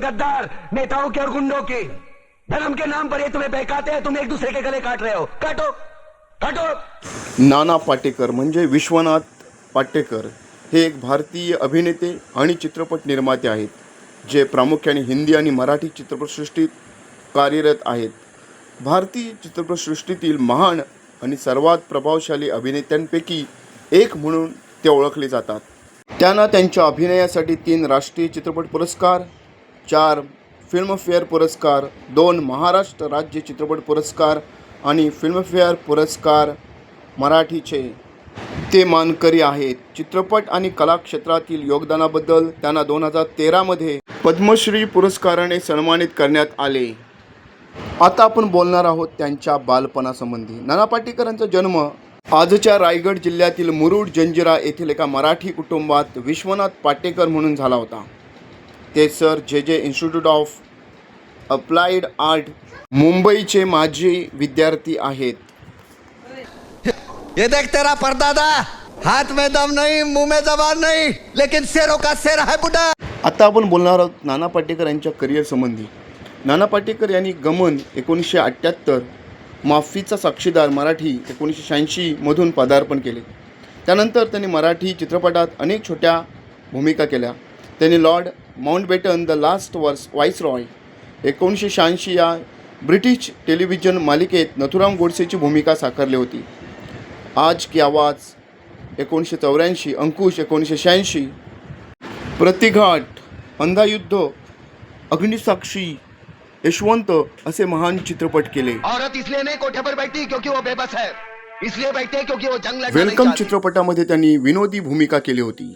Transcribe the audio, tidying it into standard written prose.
गद्दार नेताओं के और गुंडों की धर्म के नाम पर ये तुम्हें बहकाते हैं, तुम एक दूसरे के गले काट रहे हो। काटो काटो। नाना पाटेकर म्हणजे विश्वनाथ पाटेकर हे एक भारतीय अभिनेते आणि चित्रपट निर्माते आहेत, जे प्रामुख्याने हिंदी आणि मराठी चित्रपटसृष्टीत कार्यरत आहेत. भारतीय चित्रपटसृष्टीतील महान आणि सर्वात प्रभावशाली अभिनेत्यांपैकी एक म्हणून ते ओळखले जातात. त्यांना त्यांच्या अभिनयासाठी 3 राष्ट्रीय चित्रपट पुरस्कार, 4 फिल्मफेअर पुरस्कार, 2 महाराष्ट्र राज्य चित्रपट पुरस्कार आणि फिल्मफेअर पुरस्कार मराठीचे ते मानकरी आहेत. चित्रपट आणि कला क्षेत्रातील योगदानाबद्दल त्यांना 2013 मध्ये पद्मश्री पुरस्काराने सन्मानित करण्यात आले. आता आपण बोलणार आहोत त्यांच्या बालपणासंबंधी. नाना पाटेकर यांचा जन्म आजच्या रायगड जिल्ह्यातील मुरुड जंजिरा येथील एका मराठी कुटुंबात विश्वनाथ पाटेकर म्हणून झाला होता. ते सर जे इन्स्टिट्यूट ऑफ अप्लाइड आर्ट मुंबईचे माजी विद्यार्थी आहेत. ये देख तेरा परदादा, हाथ में दम नहीं, मुंह में जबान नहीं, लेकिन शेरों का शेर है बुड्ढा. आता आपण बोलणार आहोत नाना पाटेकर यांच्या करिअर संबंधी. नाना पाटेकर यांनी गमन 1978, माफीचा साक्षीदार मराठी 1986 मधून पदार्पण केले. त्यानंतर त्यांनी मराठी चित्रपटात अनेक छोट्या भूमिका केल्या. त्यांनी Lord Mountbatten the last viceroy 1986 या ब्रिटिश टेलिव्हिजन मालिकेत नथुराम गोडसेची भूमिका साकारली होती. आज की आवाज 1984, अंकुश 1986, प्रतिघाट, अंधायुद्ध, अग्निसाक्षी, यशवंत असे महान चित्रपट केले. औरत इसलिए नहीं कोठे पर बैठती क्योंकि वो बेबस है, इसलिए बैठते क्योंकि वो जंग लड़ना नहीं वेलकम चाहती. चित्रपटामध्ये त्यांनी विनोदी भूमिका केली होती.